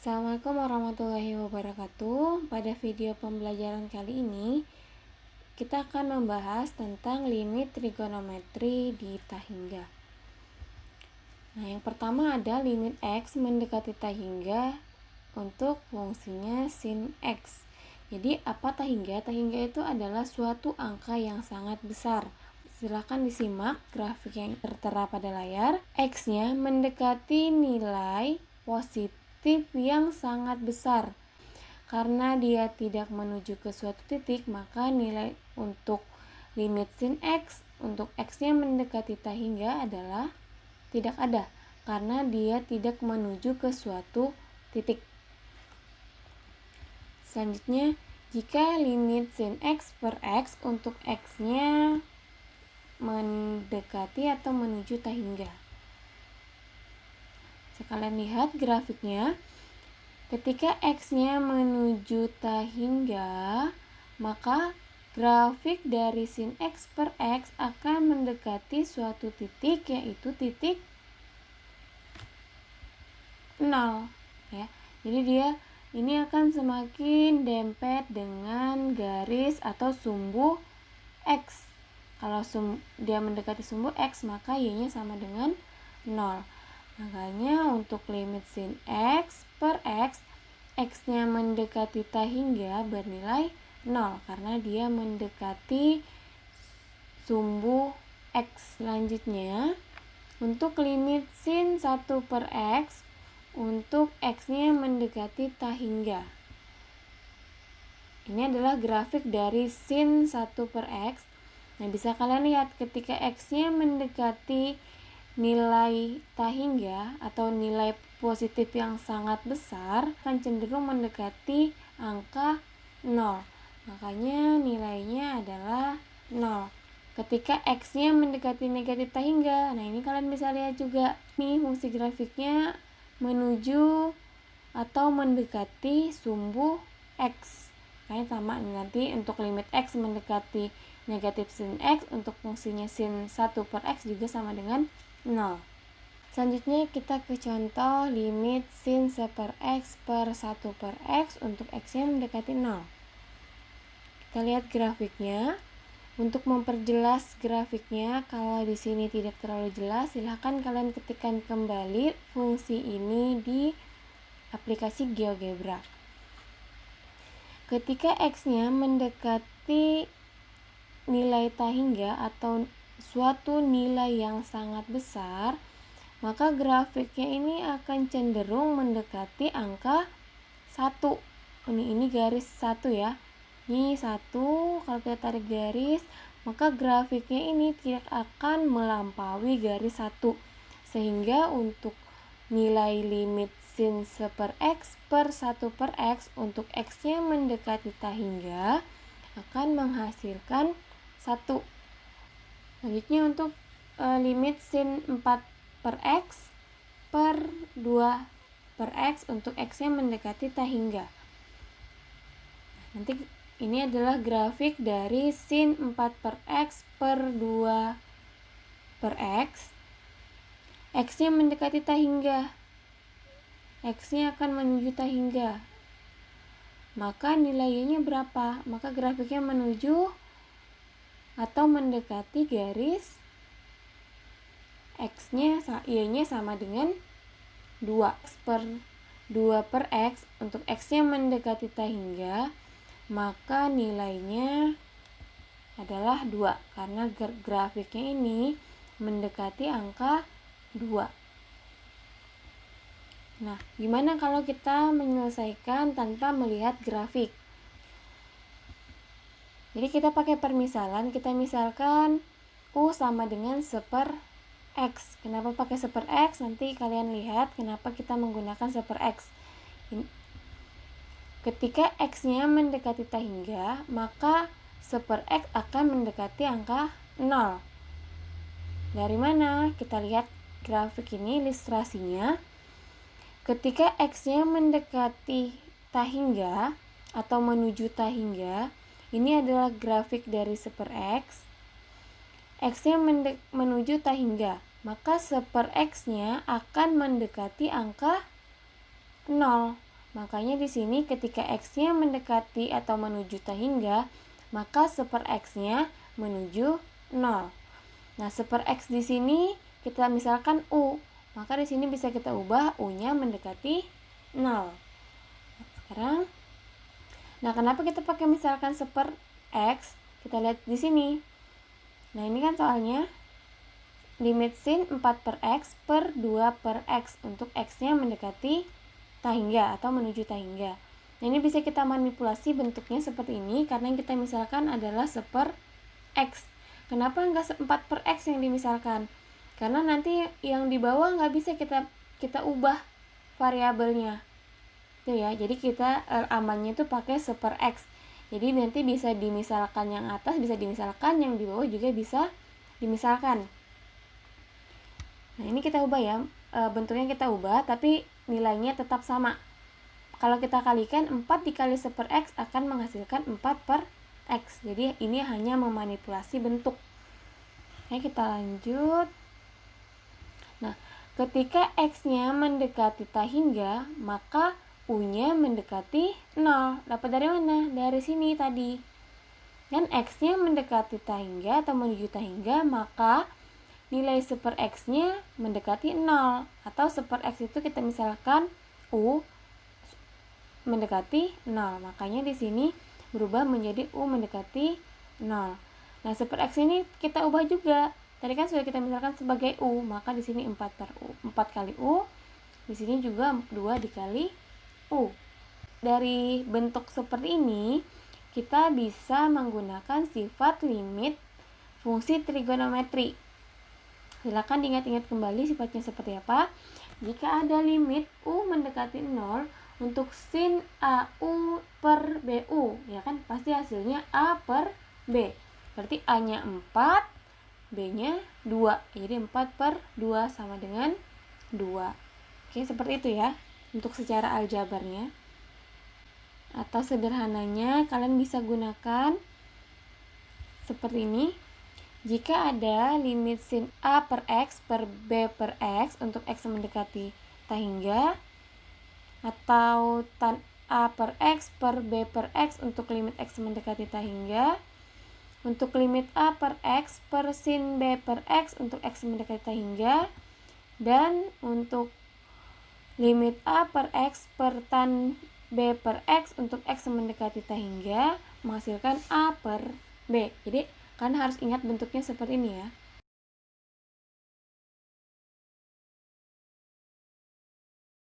Assalamualaikum warahmatullahi wabarakatuh. Pada video pembelajaran kali ini, kita akan membahas tentang limit trigonometri di tahingga. Nah, yang pertama ada limit X mendekati tahingga untuk fungsinya sin X. Jadi, apa tahingga? Tahingga itu adalah suatu angka yang sangat besar. Silakan disimak grafik yang tertera pada layar. X-nya mendekati nilai positif yang sangat besar. Karena dia tidak menuju ke suatu titik, maka nilai untuk limit sin X untuk X-nya mendekati tahingga adalah tidak ada, karena dia tidak menuju ke suatu titik. Selanjutnya, jika limit sin X per X untuk X-nya mendekati atau menuju tahingga. Sekalian lihat grafiknya. Ketika X-nya menuju tahingga, maka grafik dari sin X per X akan mendekati suatu titik, yaitu titik 0. Ya. Jadi ini akan semakin dempet dengan garis atau sumbu X. Kalau dia mendekati sumbu X, maka Y-nya sama dengan 0. Makanya untuk limit sin X per X, X-nya mendekati tahingga bernilai 0 karena dia mendekati sumbu X. Selanjutnya, untuk limit sin 1 per X, untuk X-nya mendekati tahingga. Ini adalah grafik dari sin 1 per X. Nah, bisa kalian lihat ketika X-nya mendekati nilai tahingga atau nilai positif yang sangat besar, akan cenderung mendekati angka 0. Makanya nilainya adalah 0. Ketika X-nya mendekati negatif tahingga, nah ini kalian bisa lihat juga nih fungsi grafiknya menuju atau mendekati sumbu X. Kayak sama nanti untuk limit X mendekati negatif sin X, untuk fungsinya sin 1 per X juga sama dengan 0. Selanjutnya kita ke contoh limit sin 1 per X per 1 per X untuk X-nya mendekati 0. Kita lihat grafiknya. Untuk memperjelas grafiknya, kalau di sini tidak terlalu jelas, silahkan kalian ketikkan kembali fungsi ini di aplikasi GeoGebra. Ketika X-nya mendekati nilai tahingga atau suatu nilai yang sangat besar, maka grafiknya ini akan cenderung mendekati angka 1. Ini garis 1 ya. Ini 1, kalau kita tarik garis, maka grafiknya ini tidak akan melampaui garis 1. Sehingga untuk nilai limit sin 1 per X per 1 per X untuk X-nya mendekati tahingga akan menghasilkan 1. Selanjutnya untuk limit sin 4 per X per 2 per X untuk X-nya mendekati tahingga. Nanti ini adalah grafik dari sin 4 per X per 2 per X. X-nya mendekati tahingga. X-nya akan menuju tahingga. Maka nilai Y-nya berapa? Maka grafiknya menuju atau mendekati garis X-nya, Y-nya sama dengan 2. X per 2 per X untuk X-nya mendekati tahingga, maka nilainya adalah 2 karena grafiknya ini mendekati angka 2. Nah, gimana kalau kita menyelesaikan tanpa melihat grafik? Jadi kita pakai permisalan, kita misalkan U sama dengan 1 per X. Kenapa pakai 1 per X? Nanti kalian lihat kenapa kita menggunakan 1 per X. Ketika X-nya mendekati tahingga, maka 1 per X akan mendekati angka 0. Dari mana? Kita lihat grafik ini, ilustrasinya. Ketika X-nya mendekati tahingga atau menuju tahingga, ini adalah grafik dari 1 per X. X-nya menuju tahingga, maka 1 per X-nya akan mendekati angka 0. Makanya di sini ketika X-nya mendekati atau menuju tahingga, maka 1/X-nya menuju 0. Nah, 1/X di sini kita misalkan U, maka di sini bisa kita ubah U-nya mendekati 0. Sekarang, nah kenapa kita pakai misalkan 1/X? Kita lihat di sini. Nah, ini kan soalnya limit sin 4/X per 2/X untuk X-nya mendekati tahingga atau menuju tahingga. Nah, ini bisa kita manipulasi bentuknya seperti ini karena yang kita misalkan adalah 1/X. Kenapa nggak 4/X yang dimisalkan? Karena nanti yang di bawah nggak bisa kita ubah variabelnya. Itu ya, jadi kita amannya itu pakai 1/X. Jadi nanti bisa dimisalkan yang atas, bisa dimisalkan, yang di bawah juga bisa dimisalkan. Nah, ini kita ubah ya, bentuknya kita ubah, tapi nilainya tetap sama. Kalau kita kalikan, 4 dikali 1/X akan menghasilkan 4/X. Jadi ini hanya memanipulasi bentuk. Oke, kita lanjut. Nah, ketika X-nya mendekati tahingga, maka U-nya mendekati 0. Dapat dari mana? Dari sini tadi. Kan X-nya mendekati tahingga atau menuju tahingga, maka nilai 1/X-nya mendekati 0. Atau 1/X itu kita misalkan U mendekati 0. Makanya di sini berubah menjadi U mendekati 0. Nah, 1/X ini kita ubah juga. Tadi kan sudah kita misalkan sebagai U, maka di sini 4 kali U. Di sini juga 2 dikali U. Dari bentuk seperti ini, kita bisa menggunakan sifat limit fungsi trigonometri. Silakan diingat-ingat kembali sifatnya seperti apa. Jika ada limit U mendekati 0 untuk sin AU per BU, ya kan pasti hasilnya A per B. Berarti A-nya 4, B-nya 2. Jadi 4/2 sama dengan 2. Oke, seperti itu ya untuk secara aljabarnya. Atau sederhananya kalian bisa gunakan seperti ini. Jika ada limit sin A/X per B/X untuk X mendekati tahingga, atau tan A/X per B/X untuk limit X mendekati tahingga, untuk limit A/X per sin B/X untuk X mendekati tahingga, dan untuk limit A/X per tan B/X untuk X mendekati tahingga menghasilkan A per B. Jadi kalian harus ingat bentuknya seperti ini ya.